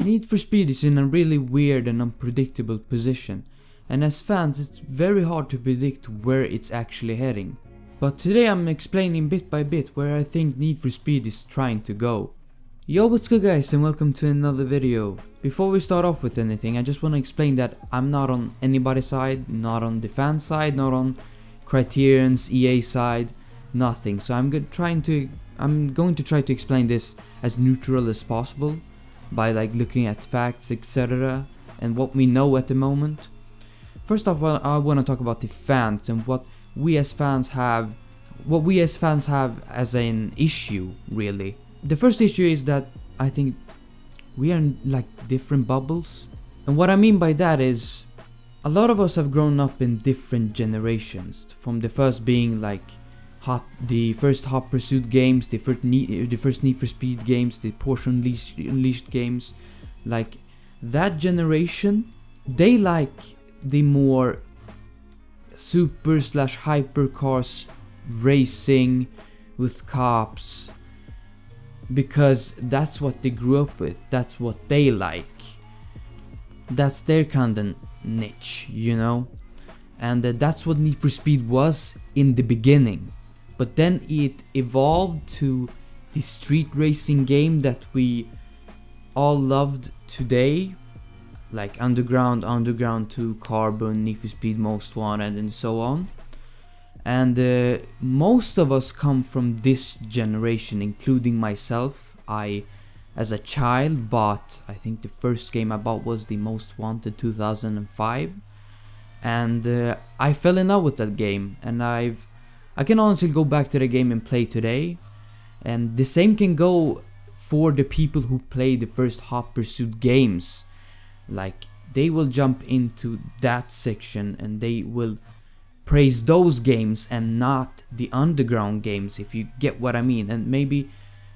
Need for Speed is in a really weird and unpredictable position, and as fans it's very hard to predict where it's actually heading. But today I'm explaining bit by bit where I think Need for Speed is trying to go. Yo, what's good guys, and welcome to another video. Before we start off with anything, I just want to explain that I'm not on anybody's side, not on the fan side, not on Criterion's EA side, nothing. So I'm going to try to explain this as neutral as possible by looking at facts, etc. and what we know at the moment. First off, I want to talk about the fans and what we as fans have as an issue, really. The first issue is that I think we are in different bubbles. And what I mean by that is a lot of us have grown up in different generations, from the first being the first Hot Pursuit games, the first Need for Speed games, the Porsche Unleashed games. That generation, they like the more super/hypercars racing with cops, because that's what they grew up with, that's what they like, that's their kind of niche, you know. And that's what Need for Speed was in the beginning. But then it evolved to the street racing game that we all loved today, like Underground 2, Carbon, Need for Speed Most Wanted, and so on. And most of us come from this generation, including myself. I, as a child, bought, I think the first game I bought was the Most Wanted 2005. And I fell in love with that game, and I can honestly go back to the game and play today. And the same can go for the people who play the first Hot Pursuit games. They will jump into that section and they will praise those games and not the Underground games, if you get what I mean. And maybe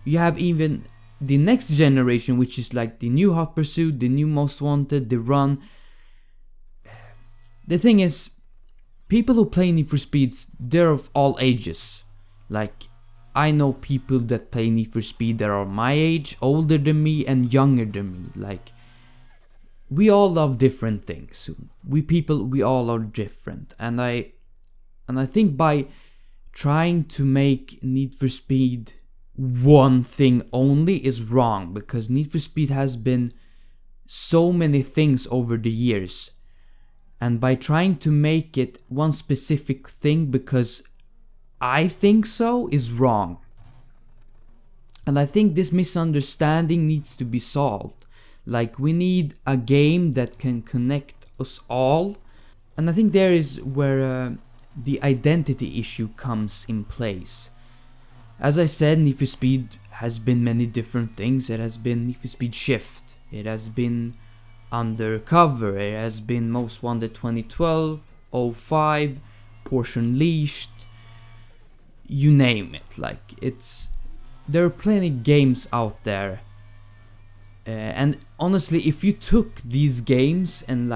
you have even the next generation, which is the new Hot Pursuit, the new Most Wanted, the Run. The thing is, people who play Need for Speeds, they're of all ages. I know people that play Need for Speed that are my age, older than me, and younger than me. We all love different things. We all are different. And I think by trying to make Need for Speed one thing only is wrong, because Need for Speed has been so many things over the years. And by trying to make it one specific thing because I think so is wrong. And I think this misunderstanding needs to be solved. We need a game that can connect us all. And I think there is where the identity issue comes in place. As I said, Need for Speed has been many different things. It has been Need for Speed Shift. It has been Undercover, it has been Most Wanted 2012, 05, Porsche Unleashed, you name it. There are plenty games out there, and honestly, if you took these games and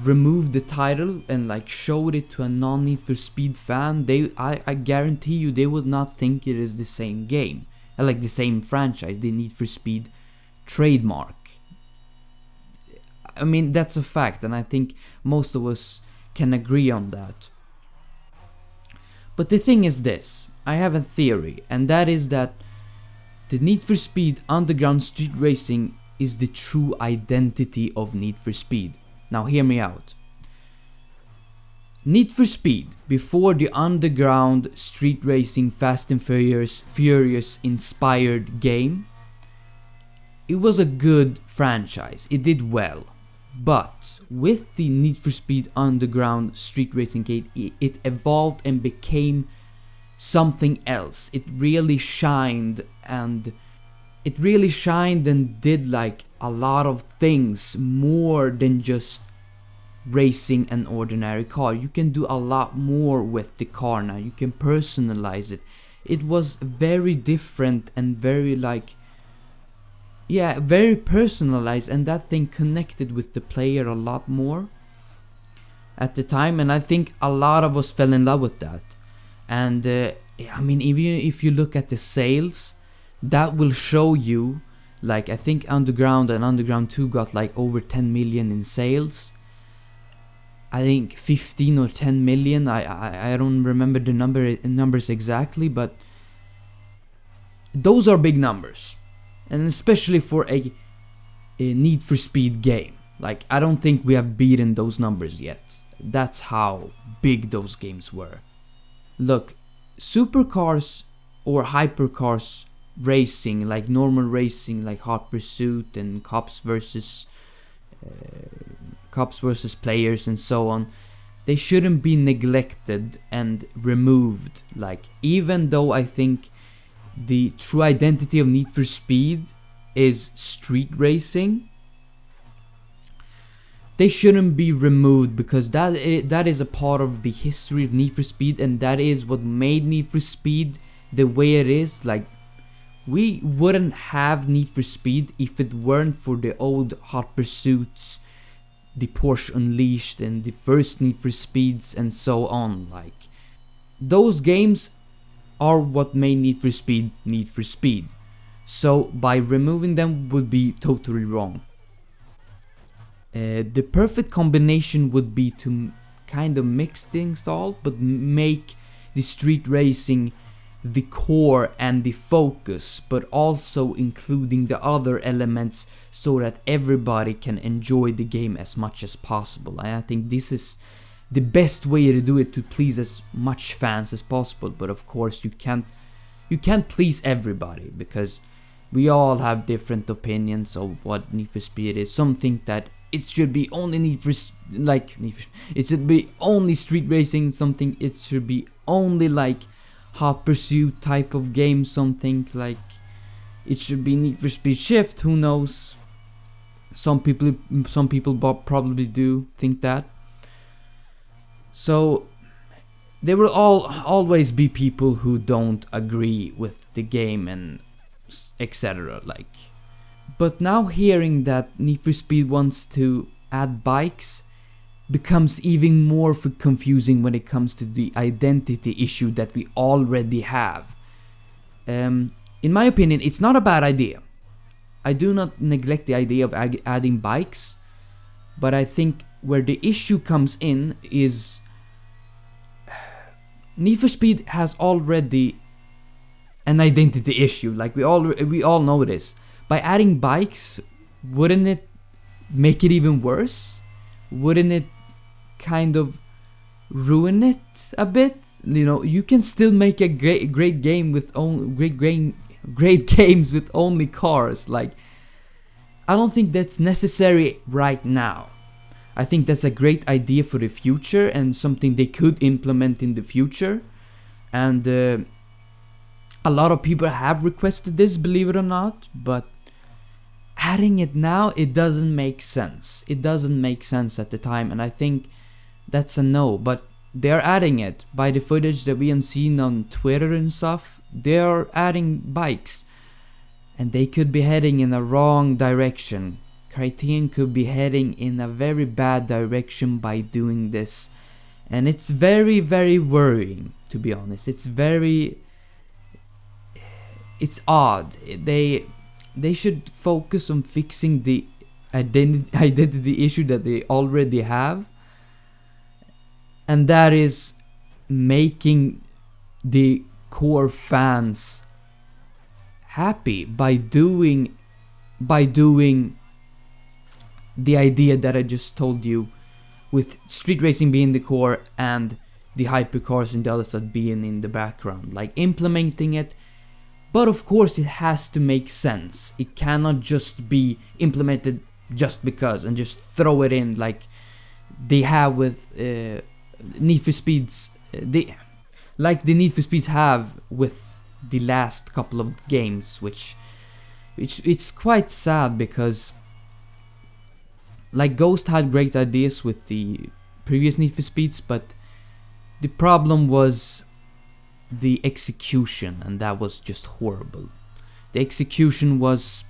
removed the title and showed it to a non-Need for Speed fan, I guarantee you they would not think it is the same game, the same franchise, the Need for Speed trademark. I mean, that's a fact, and I think most of us can agree on that. But the thing is this, I have a theory, and that is that the Need for Speed Underground Street Racing is the true identity of Need for Speed. Now hear me out. Need for Speed, before the Underground Street Racing Fast and Furious inspired game, it was a good franchise, it did well. But with the Need for Speed Underground Street Racing game, it evolved and became something else. It really shined and did a lot of things more than just racing an ordinary car. You can do a lot more with the car now. You can personalize it. It was very different and very very personalized, and that thing connected with the player a lot more at the time, and I think a lot of us fell in love with that. And I mean, even if you look at the sales, that will show you Like I think Underground and Underground 2 got like over 10 million in sales. I think 15 or 10 million. I don't remember the numbers exactly, but those are big numbers, and especially for a Need for Speed game. Like I don't think we have beaten those numbers yet. That's how big those games were. Look, supercars or hypercars racing, like normal racing, like Hot Pursuit and cops versus players and so on, they shouldn't be neglected and removed. Like even though I think the true identity of Need for Speed is street racing, they shouldn't be removed, because that is a part of the history of Need for Speed, and that is what made Need for Speed the way it is. Like we wouldn't have Need for Speed if it weren't for the old Hot Pursuits, the Porsche Unleashed, and the first Need for Speeds and so on. Like those games are what made Need for Speed Need for Speed. So by removing them would be totally wrong. The perfect combination would be to kind of mix things all, but make the street racing the core and the focus, but also including the other elements so that everybody can enjoy the game as much as possible. And I think this is the best way to do it, to please as much fans as possible. But of course you can't please everybody, because we all have different opinions of what Need for Speed is. Some think that it should be only it should be only street racing. Some think it should be only like Hot Pursuit type of game. Some think like it should be Need for Speed Shift. Who knows? Some people probably do think that. So there will always be people who don't agree with the game and etc. Like, but now hearing that Need for Speed wants to add bikes becomes even more confusing when it comes to the identity issue that we already have. In my opinion, it's not a bad idea. I do not neglect the idea of adding bikes, but I think where the issue comes in is Need for Speed has already an identity issue. Like we all know this. By adding bikes, wouldn't it make it even worse? Wouldn't it kind of ruin it a bit? You know, you can still make a great game with great games with only cars. Like, I don't think that's necessary right now. I think that's a great idea for the future and something they could implement in the future. And a lot of people have requested this, believe it or not, but adding it now, it doesn't make sense. It doesn't make sense at the time, and I think that's a no. But they're adding it. By the footage that we have seen on Twitter and stuff, they're adding bikes, and they could be heading in a wrong direction. Criterion could be heading in a very bad direction by doing this, and it's very, very worrying, to be honest. It's odd. They should focus on fixing the identity issue that they already have, and that is making the core fans happy by doing the idea that I just told you, with street racing being the core and the hypercars and the other stuff being in the background, like implementing it. But of course it has to make sense. It cannot just be implemented just because and just throw it in like they have with Need for Speeds, like the Need for Speeds have with the last couple of games, which it's quite sad, because like Ghost had great ideas with the previous Need for Speeds, but the problem was the execution, and that was just horrible. The execution was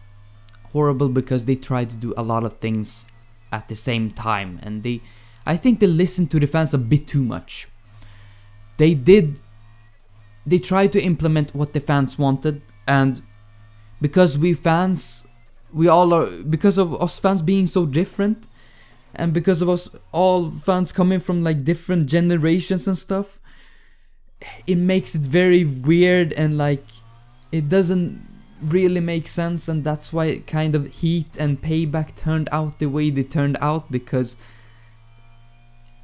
horrible because they tried to do a lot of things at the same time, and I think they listened to the fans a bit too much. They tried to implement what the fans wanted, and because we fans we all are, because of us fans being so different, and because of us all fans coming from like different generations and stuff, it makes it very weird, and like it doesn't really make sense. And that's why kind of Heat and Payback turned out the way they turned out, because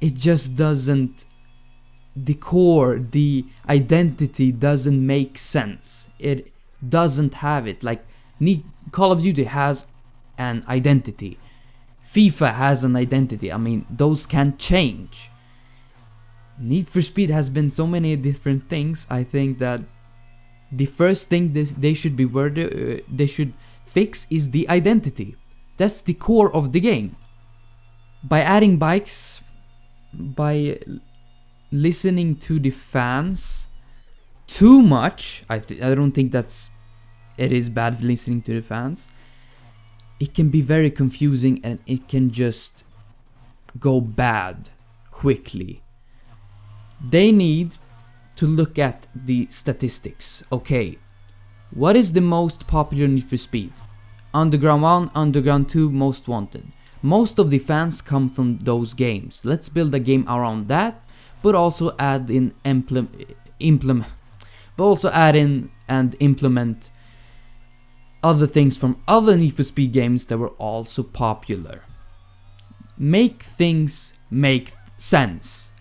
it just doesn't, the core, the identity doesn't make sense. It doesn't have it. Like Call of Duty has an identity, FIFA has an identity. I mean, those can change. Need for Speed has been so many different things. I think that the first thing they should they should fix is the identity. That's the core of the game. By adding bikes, by listening to the fans too much, I don't think it is bad listening to the fans. It can be very confusing, and it can just go bad quickly. They need to look at the statistics. Okay, what is the most popular Need for Speed? Underground 1, Underground 2, Most Wanted. Most of the fans come from those games. Let's build a game around that, but also add in and implement other things from other Need for Speed games that were also popular. Make things make sense.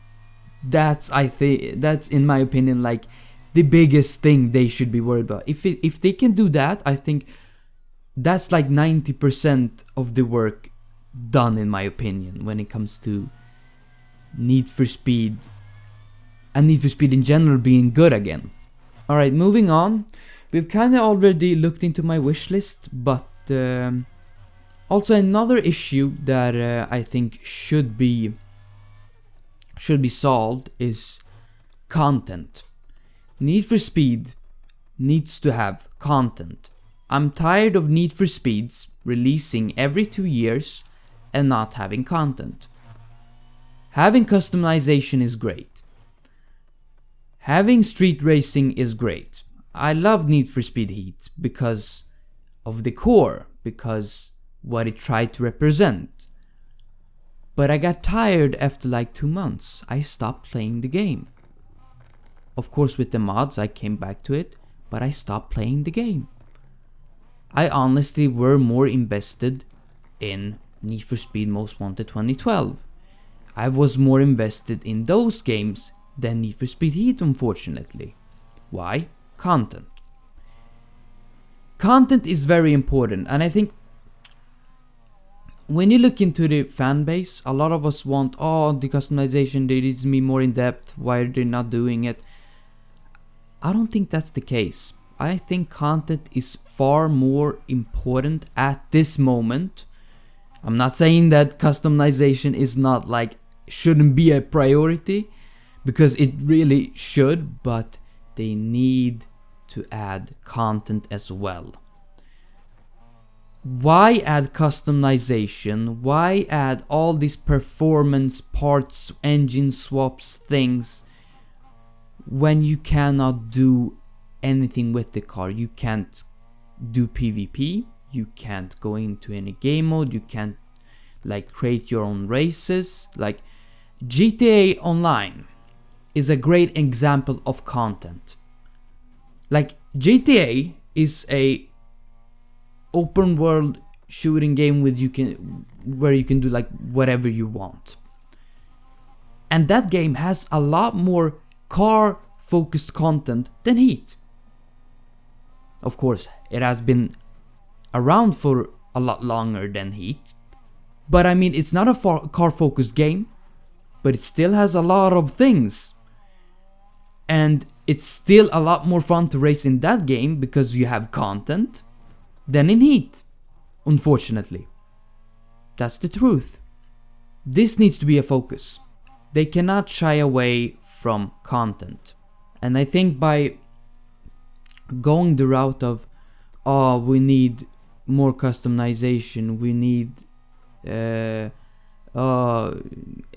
That's in my opinion like the biggest thing they should be worried about. If they can do that, I think that's like 90% of the work done, in my opinion, when it comes to Need for Speed and Need for Speed in general being good again. Alright, moving on. We've kind of already looked into my wish list, but also another issue that I think should be solved is content. Need for Speed needs to have content. I'm tired of Need for Speeds releasing every 2 years and not having content. Having customization is great. Having street racing is great. I love Need for Speed Heat because of the core, because what it tried to represent. But I got tired after like 2 months. I stopped playing the game. Of course, with the mods I came back to it, but I stopped playing the game. I honestly were more invested in Need for Speed Most Wanted 2012. I was more invested in those games than Need for Speed Heat, unfortunately. Why? Content. Content is very important, and I think when you look into the fan base, a lot of us want, the customization, they needs me more in depth, why are they not doing it? I don't think that's the case. I think content is far more important at this moment. I'm not saying that customization is not like, shouldn't be a priority, because it really should, but they need to add content as well. Why add customization? Why add all these performance parts, engine swaps, things, when you cannot do anything with the car? You can't do PvP, you can't go into any game mode, you can't like create your own races. Like GTA Online is a great example of content. Like GTA is a open world shooting game where you can do like whatever you want. And that game has a lot more car focused content than Heat. Of course, it has been around for a lot longer than Heat. But I mean, it's not a car focused game, but it still has a lot of things. And it's still a lot more fun to race in that game because you have content than in Heat, unfortunately. That's the truth. This needs to be a focus. They cannot shy away from content. And I think by going the route of, we need more customization, we need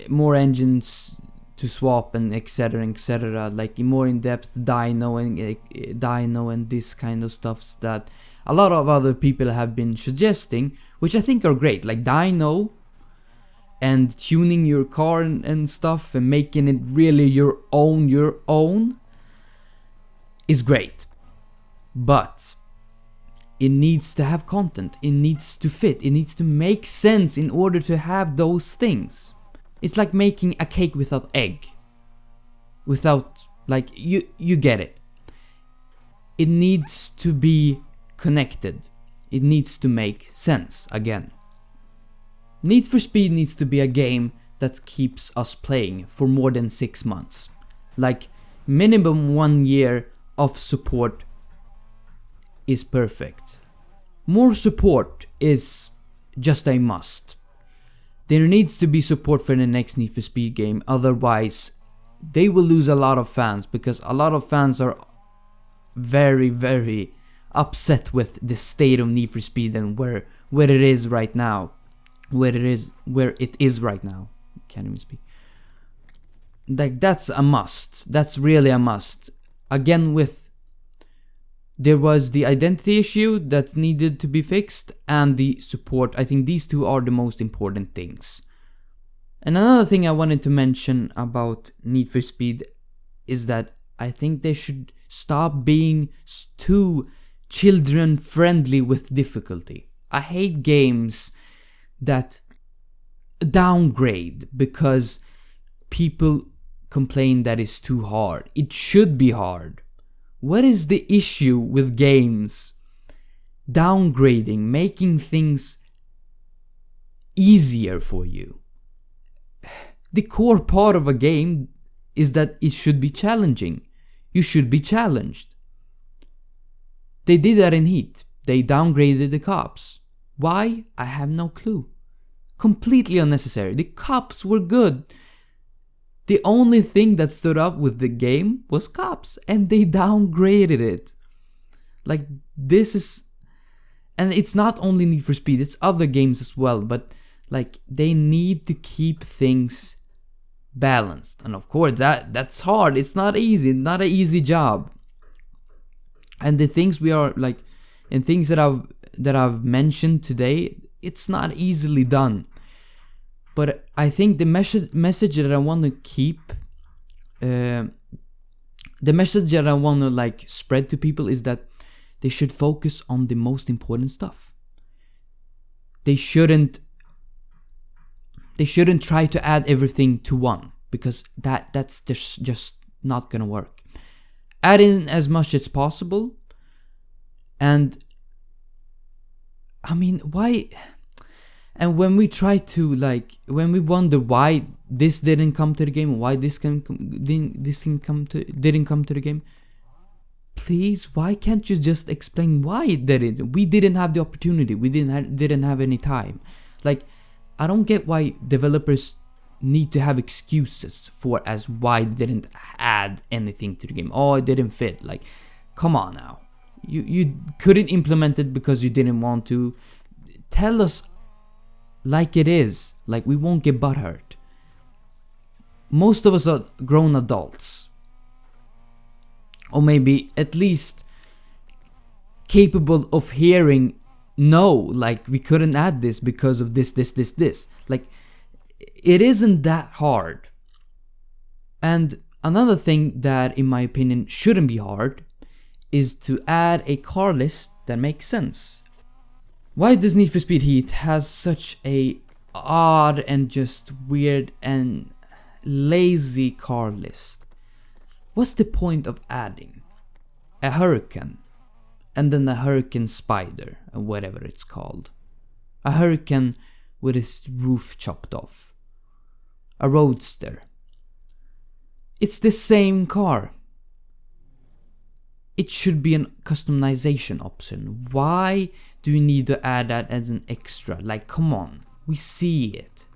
more engines to swap and etc, like more in-depth dyno and this kind of stuff that a lot of other people have been suggesting, which I think are great, like dyno and tuning your car and stuff and making it really your own is great. But it needs to have content, it needs to fit, it needs to make sense in order to have those things. It's like making a cake without egg. Without, like, you get it. It needs to be connected. It needs to make sense again. Need for Speed needs to be a game that keeps us playing for more than 6 months. Like, minimum 1 year of support is perfect. More support is just a must. There needs to be support for the next Need for Speed game, otherwise they will lose a lot of fans, because a lot of fans are very, very upset with the state of Need for Speed and where it is right now. Where it is right now. Can't even speak. Like, that's a must. That's really a must. Again, there was the identity issue that needed to be fixed, and the support. I think these two are the most important things. And another thing I wanted to mention about Need for Speed is that I think they should stop being too children friendly with difficulty. I hate games that downgrade because people complain that it's too hard. It should be hard. What is the issue with games downgrading, making things easier for you? The core part of a game is that it should be challenging. You should be challenged. They did that in Heat. They downgraded the cops. Why? I have no clue. Completely unnecessary. The cops were good. The only thing that stood up with the game was cops, and they downgraded it. Like, this is... And it's not only Need for Speed, it's other games as well, but like, they need to keep things balanced. And of course, that's hard. It's not easy, not an easy job. And the things we are like, and things that I've mentioned today, it's not easily done. But I think the message that I want to keep, the message that I want to like spread to people is that they should focus on the most important stuff. They shouldn't try to add everything to one, because that's just not gonna work. Add in as much as possible, and I mean, why? And when we try to like, when we wonder why this didn't come to the game, why this didn't come to the game, please, why can't you just explain why it didn't? We didn't have the opportunity. We didn't have any time. Like, I don't get why developers need to have excuses for as why they didn't add anything to the game. Oh, it didn't fit. Like, come on now. You couldn't implement it because you didn't want to. Tell us like it is. Like, we won't get butthurt. Most of us are grown adults. Or maybe at least capable of hearing, no, like, we couldn't add this because of this. Like, it isn't that hard. And another thing that, in my opinion, shouldn't be hard is to add a car list that makes sense. Why does Need for Speed Heat has such a odd and just weird and lazy car list? What's the point of adding a Hurricane and then a Hurricane Spider, or whatever it's called? A Hurricane with its roof chopped off. A Roadster. It's the same car. It should be a customization option. Why do you need to add that as an extra? Like, come on, we see it.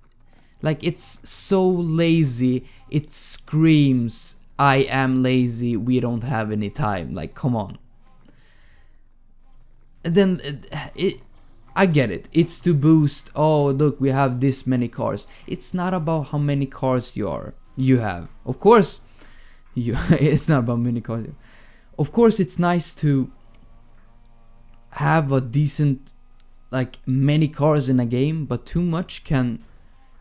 Like, it's so lazy, it screams, I am lazy, we don't have any time. Like, come on. And then I get it. It's to boost, oh look, we have this many cars. It's not about how many cars you have. Of course, it's not about many cars. Of course, it's nice to have a decent, like, many cars in a game, but too much can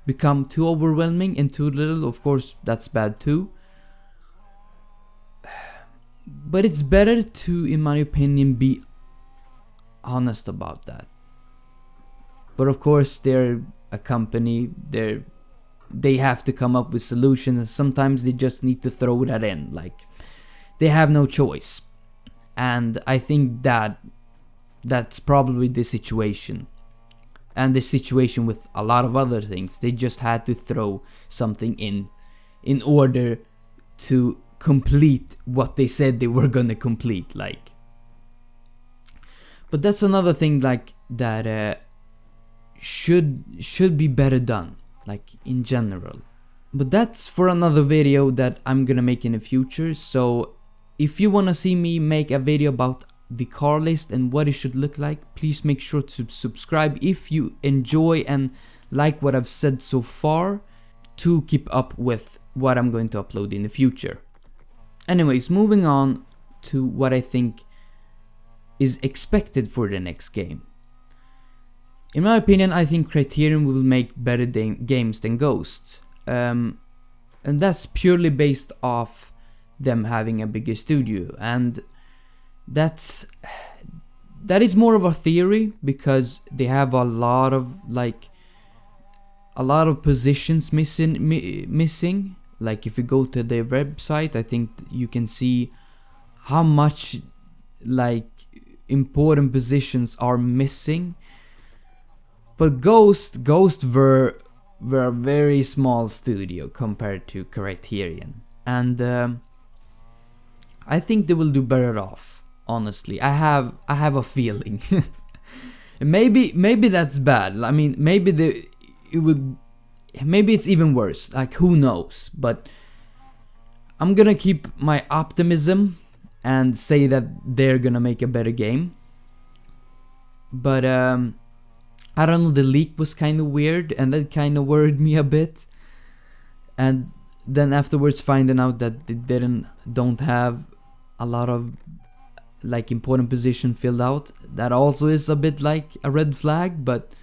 become too overwhelming, and too little, of course, that's bad too. But it's better to, in my opinion, be honest about that. But of course, they're a company, they have to come up with solutions, and sometimes they just need to throw that in, like, they have no choice. And I think that's probably the situation. And the situation with a lot of other things, they just had to throw something in order to complete what they said they were gonna complete, like. But that's another thing, like, that should be better done, like, in general. But that's for another video that I'm gonna make in the future. So if you wanna see me make a video about the car list and what it should look like, please make sure to subscribe if you enjoy and like what I've said so far, to keep up with what I'm going to upload in the future. Anyways, moving on to what I think is expected for the next game. In my opinion, I think Criterion will make better games than Ghost, and that's purely based off them having a bigger studio, and that is more of a theory, because they have a lot of positions missing. Like, if you go to their website, I think you can see how much, like, important positions are missing. But Ghost were a very small studio compared to Criterion, and I think they will do better off. Honestly, I have a feeling. maybe that's bad. I mean, maybe it's even worse. Like, who knows? But I'm gonna keep my optimism and say that they're gonna make a better game. But I don't know, the leak was kind of weird, and that kind of worried me a bit. And then afterwards, finding out that they don't have a lot of, like, important position filled out, that also is a bit like a red flag. But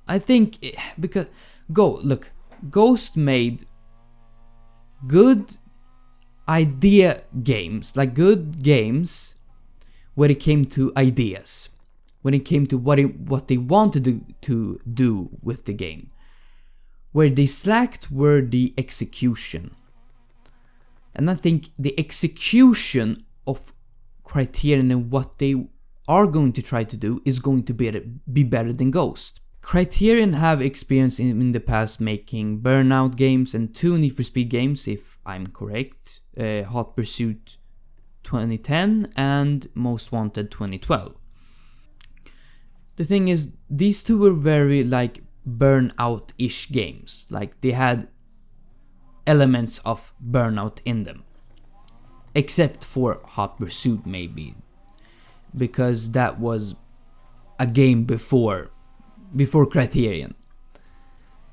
I think because Ghost made good idea games, like good games when it came to ideas, when it came to what they wanted to do with the game. Where they slacked were the execution. And I think the execution of Criterion and what they are going to try to do is going to be better than Ghost. Criterion have experience in the past making Burnout games and 2 Need for Speed games, if I'm correct. Hot Pursuit 2010 and Most Wanted 2012. The thing is, these two were very, like, Burnout-ish games. Like, they had elements of Burnout in them. Except for Hot Pursuit, maybe, because that was a game before Criterion.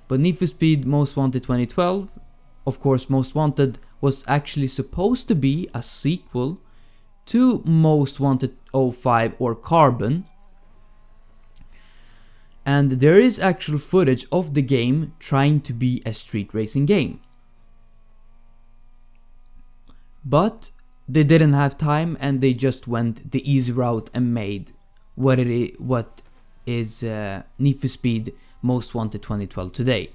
But Need for Speed Most Wanted 2012, of course, Most Wanted was actually supposed to be a sequel to Most Wanted 05 or Carbon. And there is actual footage of the game trying to be a street racing game. But they didn't have time, and they just went the easy route and made what is Need for Speed Most Wanted 2012 today.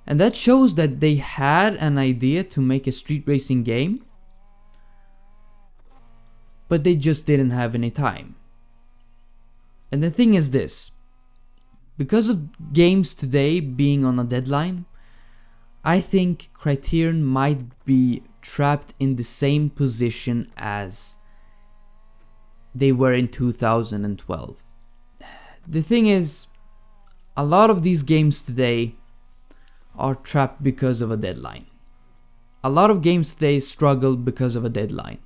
And that shows that they had an idea to make a street racing game, but they just didn't have any time. And the thing is this, because of games today being on a deadline, I think Criterion might be trapped in the same position as they were in 2012. The thing is, a lot of these games today are trapped because of a deadline. A lot of games today struggle because of a deadline,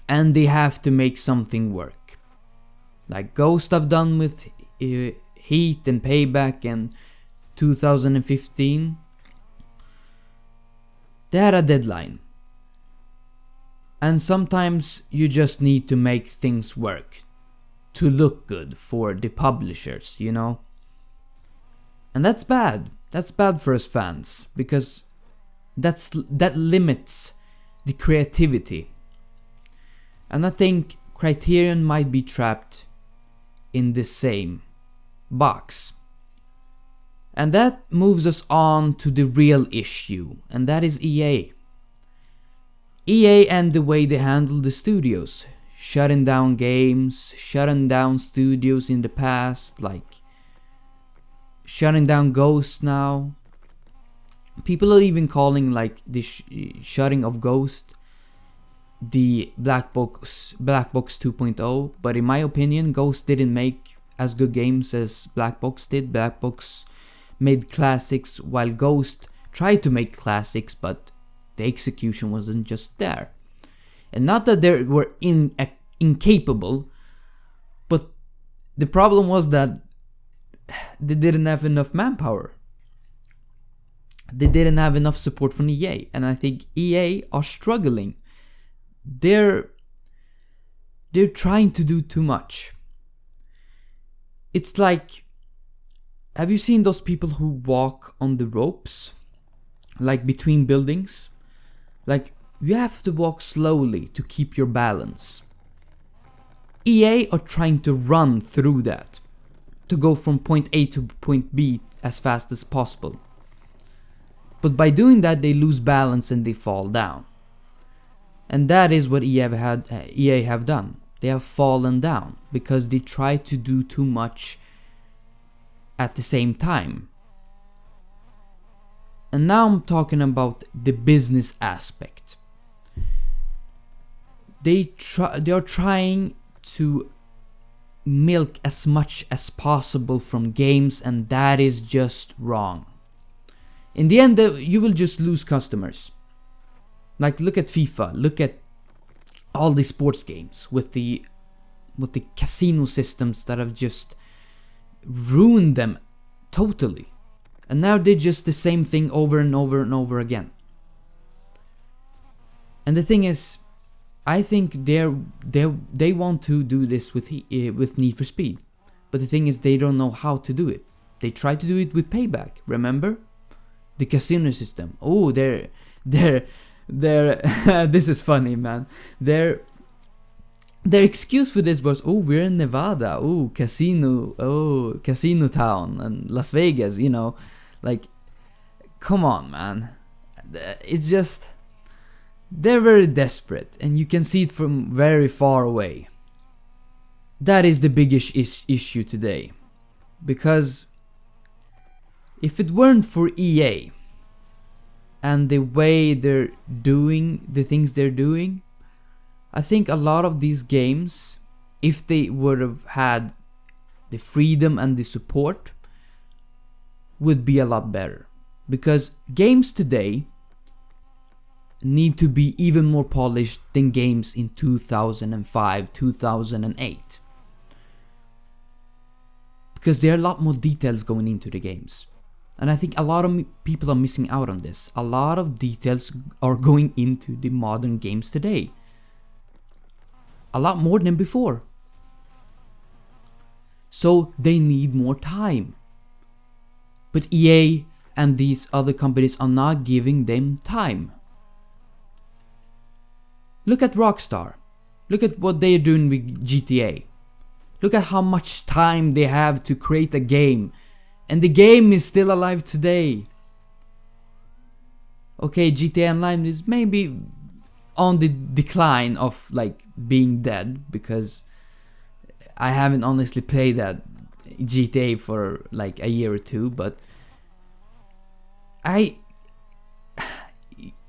and they have to make something work. Like Ghost have done with Heat and Payback and 2015. They had a deadline. And sometimes you just need to make things work to look good for the publishers, you know? And that's bad. That's bad for us fans, because that limits the creativity. And I think Criterion might be trapped in the same box. And that moves us on to the real issue, and that is EA. EA and the way they handle the studios, shutting down games, shutting down studios in the past, like shutting down Ghost now. People are even calling like the shutting of Ghost the Black Box 2.0, but in my opinion, Ghost didn't make as good games as Black Box did. Black Box made classics, while Ghost tried to make classics, but the execution wasn't just there. And not that they were incapable, but the problem was that they didn't have enough manpower. They didn't have enough support from EA, and I think EA are struggling. They're trying to do too much. It's like, have you seen those people who walk on the ropes, like between buildings? Like, you have to walk slowly to keep your balance. EA are trying to run through that, to go from point A to point B as fast as possible. But by doing that, they lose balance and they fall down. And that is what EA have done. They have fallen down because they try to do too much at the same time. And now I'm talking about the business aspect. They are trying to milk as much as possible from games, and that is just wrong. In the end, you will just lose customers. Like, look at FIFA, look at all the sports games with the casino systems that have just ruined them totally. And now they're just the same thing over and over and over again. And the thing is, I think they want to do this with Need for Speed, but the thing is, they don't know how to do it. They tried to do it with Payback, remember? The casino system. Oh, they're this is funny, man. Their excuse for this was, oh, we're in Nevada, casino town, and Las Vegas, you know. Like, come on, man. It's just, they're very desperate, and you can see it from very far away. That is the biggest issue today. Because if it weren't for EA and the way they're doing the things they're doing, I think a lot of these games, if they would have had the freedom and the support, would be a lot better. Because games today need to be even more polished than games in 2005, 2008. Because there are a lot more details going into the games. And I think a lot of people are missing out on this. A lot of details are going into the modern games today. A lot more than before. So they need more time. But EA and these other companies are not giving them time. Look at Rockstar. Look at what they're doing with GTA. Look at how much time they have to create a game. And the game is still alive today. Okay, GTA Online is maybe on the decline of like being dead, because I haven't honestly played that GTA for like a year or two, but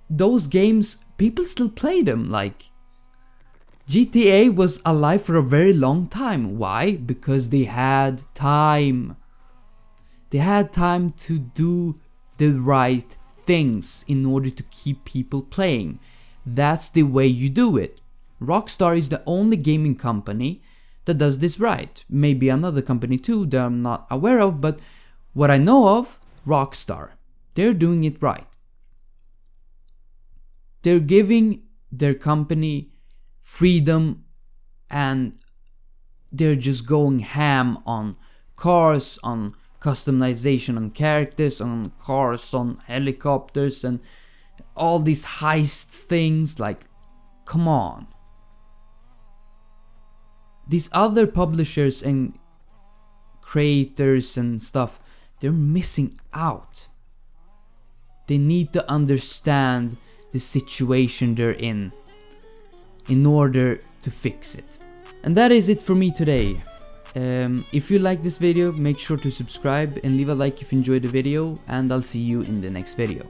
those games, people still play them. Like, GTA was alive for a very long time. Why? Because they had time. They had time to do the right things in order to keep people playing. That's the way you do it. Rockstar is the only gaming company that does this right. Maybe another company too that I'm not aware of, but what I know of, Rockstar, they're doing it right. They're giving their company freedom, and they're just going ham on cars, on customization, on characters, on cars, on helicopters, and all these heist things. Like, come on. These other publishers and creators and stuff, they're missing out. They need to understand the situation they're in order to fix it. And that is it for me today. If you like this video, make sure to subscribe and leave a like if you enjoyed the video, and I'll see you in the next video.